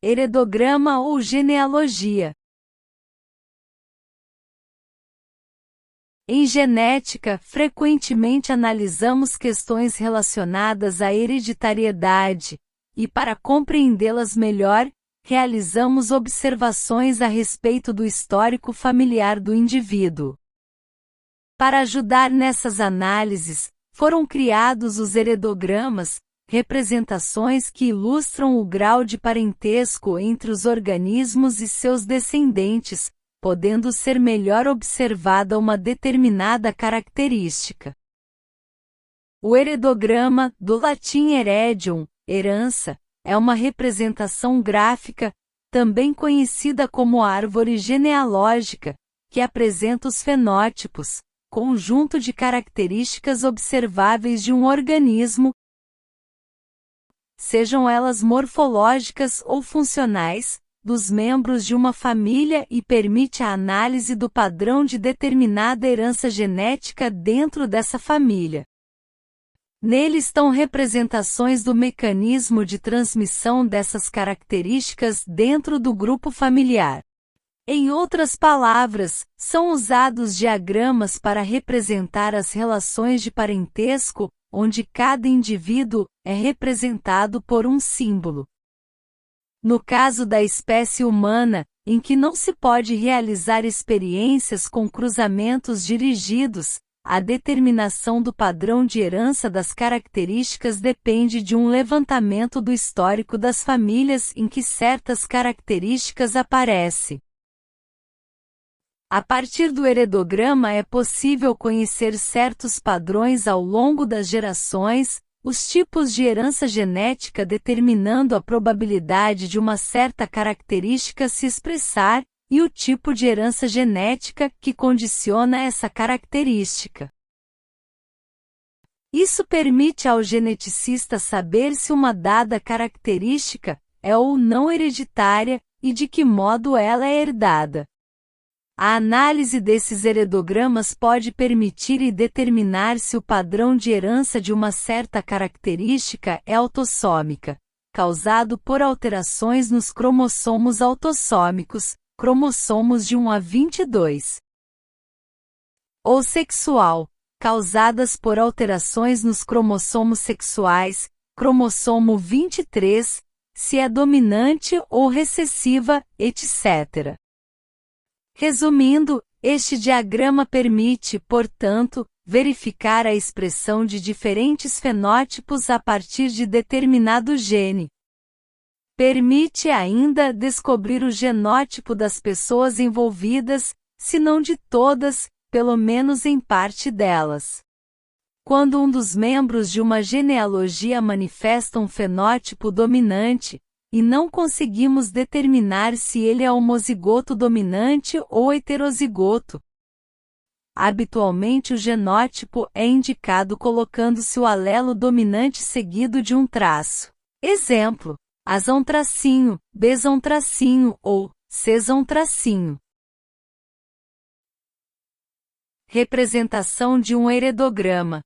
heredograma ou genealogia. Em genética, frequentemente analisamos questões relacionadas à hereditariedade, e para compreendê-las melhor, realizamos observações a respeito do histórico familiar do indivíduo. Para ajudar nessas análises, foram criados os heredogramas, representações que ilustram o grau de parentesco entre os organismos e seus descendentes, podendo ser melhor observada uma determinada característica. O heredograma, do latim heredium, herança, é uma representação gráfica, também conhecida como árvore genealógica, que apresenta os fenótipos, conjunto de características observáveis de um organismo, sejam elas morfológicas ou funcionais, dos membros de uma família e permite a análise do padrão de determinada herança genética dentro dessa família. Nele estão representações do mecanismo de transmissão dessas características dentro do grupo familiar. Em outras palavras, são usados diagramas para representar as relações de parentesco, onde cada indivíduo é representado por um símbolo. No caso da espécie humana, em que não se pode realizar experiências com cruzamentos dirigidos, a determinação do padrão de herança das características depende de um levantamento do histórico das famílias em que certas características aparecem. A partir do heredograma é possível conhecer certos padrões ao longo das gerações, os tipos de herança genética determinando a probabilidade de uma certa característica se expressar, e o tipo de herança genética que condiciona essa característica. Isso permite ao geneticista saber se uma dada característica é ou não hereditária, e de que modo ela é herdada. A análise desses heredogramas pode permitir e determinar se o padrão de herança de uma certa característica é autossômica, causado por alterações nos cromossomos autossômicos, cromossomos de 1 a 22, ou sexual, causadas por alterações nos cromossomos sexuais, cromossomo 23, se é dominante ou recessiva, etc. Resumindo, este diagrama permite, portanto, verificar a expressão de diferentes fenótipos a partir de determinado gene. Permite ainda descobrir o genótipo das pessoas envolvidas, se não de todas, pelo menos em parte delas. Quando um dos membros de uma genealogia manifesta um fenótipo dominante, e não conseguimos determinar se ele é homozigoto dominante ou heterozigoto. Habitualmente o genótipo é indicado colocando-se o alelo dominante seguido de um traço. Exemplo: As-, B- ou C-. Representação de um heredograma.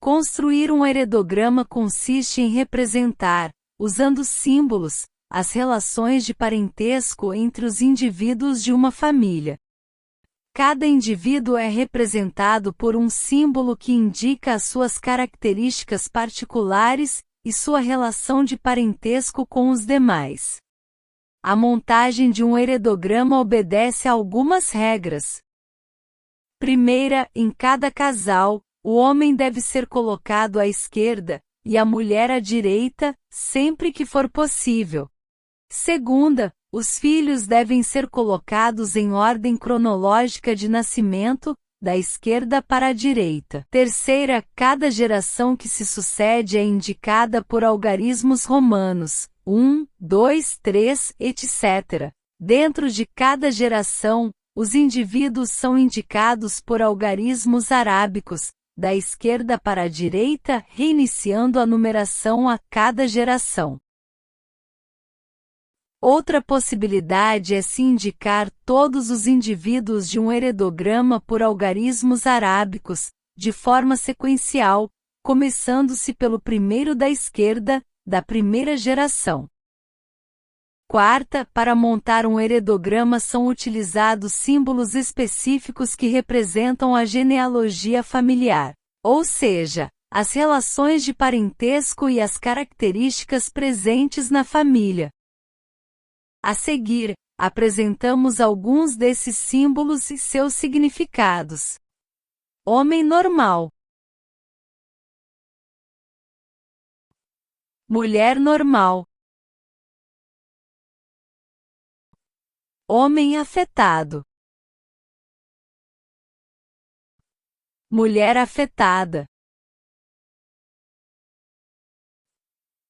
Construir um heredograma consiste em representar, usando símbolos, as relações de parentesco entre os indivíduos de uma família. Cada indivíduo é representado por um símbolo que indica as suas características particulares e sua relação de parentesco com os demais. A montagem de um heredograma obedece a algumas regras. Primeira, em cada casal, o homem deve ser colocado à esquerda, e a mulher à direita, sempre que for possível. Segunda, os filhos devem ser colocados em ordem cronológica de nascimento, da esquerda para a direita. Terceira, cada geração que se sucede é indicada por algarismos romanos, 1, 2, 3, etc. Dentro de cada geração, os indivíduos são indicados por algarismos arábicos, da esquerda para a direita, reiniciando a numeração a cada geração. Outra possibilidade é se indicar todos os indivíduos de um heredograma por algarismos arábicos, de forma sequencial, começando-se pelo primeiro da esquerda, da primeira geração. Quarta, para montar um heredograma são utilizados símbolos específicos que representam a genealogia familiar, ou seja, as relações de parentesco e as características presentes na família. A seguir, apresentamos alguns desses símbolos e seus significados. Homem normal. Mulher normal. Homem afetado. Mulher afetada.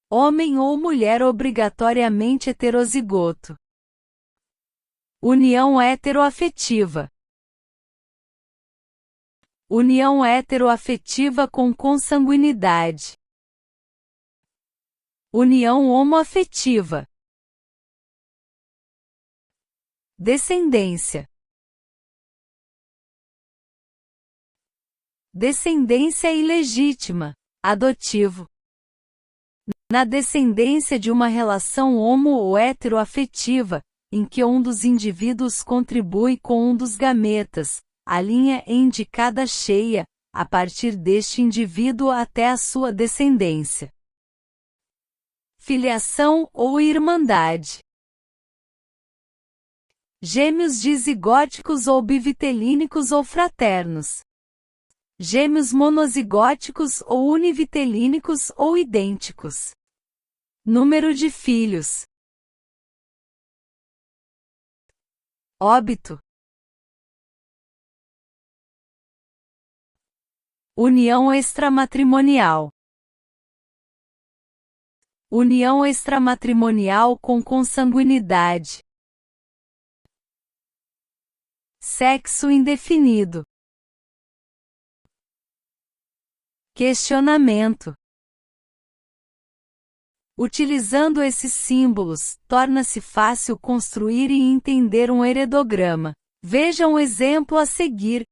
Homem ou mulher obrigatoriamente heterozigoto. União heteroafetiva. União heteroafetiva com consanguinidade. União homoafetiva. Descendência. Descendência ilegítima, adotivo. Na descendência de uma relação homo ou heteroafetiva, em que um dos indivíduos contribui com um dos gametas, a linha é indicada cheia, a partir deste indivíduo até a sua descendência. Filiação ou irmandade. Gêmeos dizigóticos ou bivitelínicos ou fraternos. Gêmeos monozigóticos ou univitelínicos ou idênticos. Número de filhos. Óbito. União extramatrimonial. União extramatrimonial com consanguinidade. Sexo indefinido. Questionamento. Utilizando esses símbolos, torna-se fácil construir e entender um heredograma. Veja um exemplo a seguir.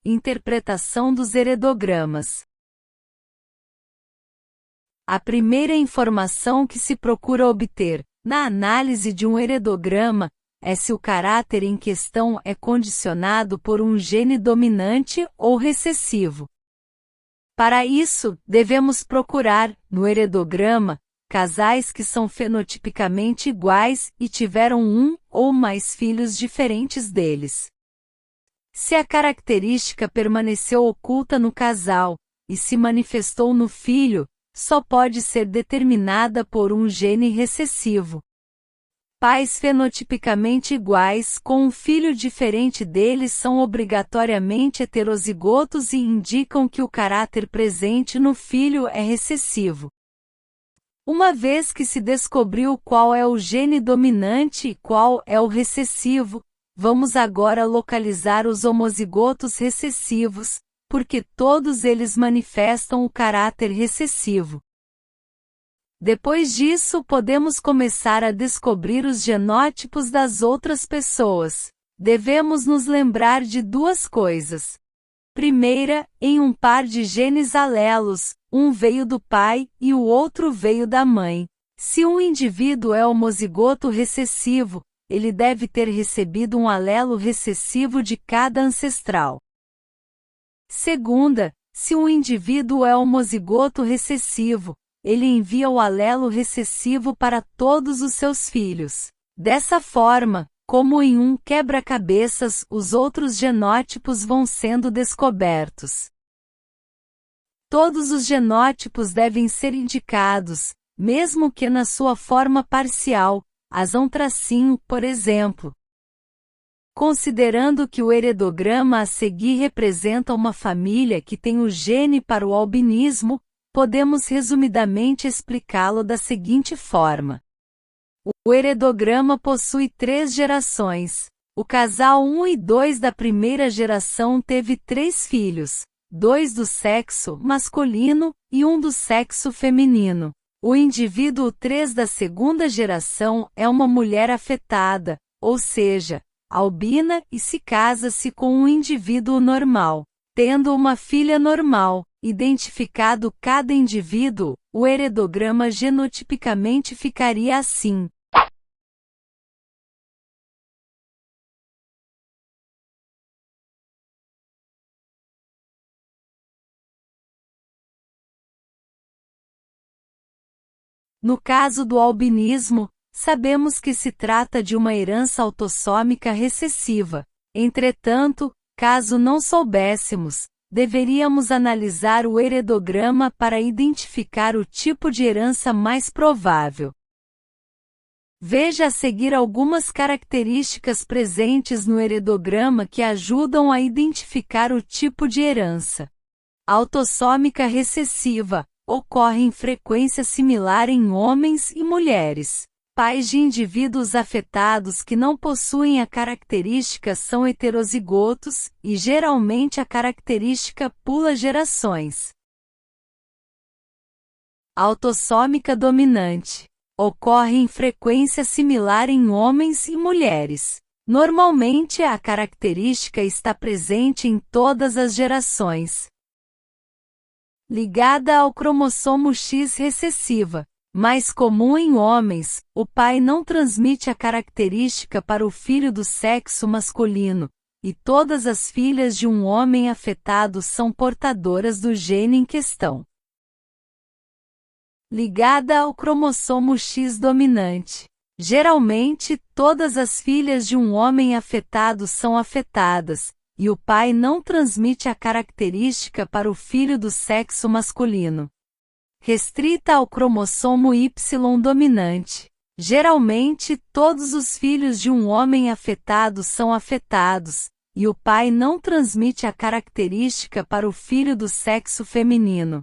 Interpretação dos heredogramas. A primeira informação que se procura obter, na análise de um heredograma, é se o caráter em questão é condicionado por um gene dominante ou recessivo. Para isso, devemos procurar, no heredograma, casais que são fenotipicamente iguais e tiveram um ou mais filhos diferentes deles. Se a característica permaneceu oculta no casal, e se manifestou no filho, só pode ser determinada por um gene recessivo. Pais fenotipicamente iguais com um filho diferente deles são obrigatoriamente heterozigotos e indicam que o caráter presente no filho é recessivo. Uma vez que se descobriu qual é o gene dominante e qual é o recessivo, vamos agora localizar os homozigotos recessivos, porque todos eles manifestam o caráter recessivo. Depois disso, podemos começar a descobrir os genótipos das outras pessoas. Devemos nos lembrar de duas coisas. Primeira, em um par de genes alelos, um veio do pai e o outro veio da mãe. Se um indivíduo é homozigoto recessivo, ele deve ter recebido um alelo recessivo de cada ancestral. Segunda, se um indivíduo é homozigoto recessivo, ele envia o alelo recessivo para todos os seus filhos. Dessa forma, como em um quebra-cabeças, os outros genótipos vão sendo descobertos. Todos os genótipos devem ser indicados, mesmo que na sua forma parcial, as um tracinho, por exemplo. Considerando que o heredograma a seguir representa uma família que tem o gene para o albinismo, podemos resumidamente explicá-lo da seguinte forma. O heredograma possui 3 gerações. O casal 1 e 2 da primeira geração teve 3 filhos, 2 do sexo masculino e 1 do sexo feminino. O indivíduo 3 da segunda geração é uma mulher afetada, ou seja, albina e se casa-se com um indivíduo normal. Tendo uma filha normal, identificado cada indivíduo, o heredograma genotipicamente ficaria assim. No caso do albinismo, sabemos que se trata de uma herança autossômica recessiva. Entretanto, caso não soubéssemos, deveríamos analisar o heredograma para identificar o tipo de herança mais provável. Veja a seguir algumas características presentes no heredograma que ajudam a identificar o tipo de herança. Autossômica recessiva. Ocorre em frequência similar em homens e mulheres. Pais de indivíduos afetados que não possuem a característica são heterozigotos, e geralmente a característica pula gerações. Autossômica dominante. Ocorre em frequência similar em homens e mulheres. Normalmente a característica está presente em todas as gerações. Ligada ao cromossomo X recessiva. Mais comum em homens, o pai não transmite a característica para o filho do sexo masculino, e todas as filhas de um homem afetado são portadoras do gene em questão. Ligada ao cromossomo X dominante. Geralmente, todas as filhas de um homem afetado são afetadas, e o pai não transmite a característica para o filho do sexo masculino. Restrita ao cromossomo Y dominante. Geralmente, todos os filhos de um homem afetado são afetados, e o pai não transmite a característica para o filho do sexo feminino.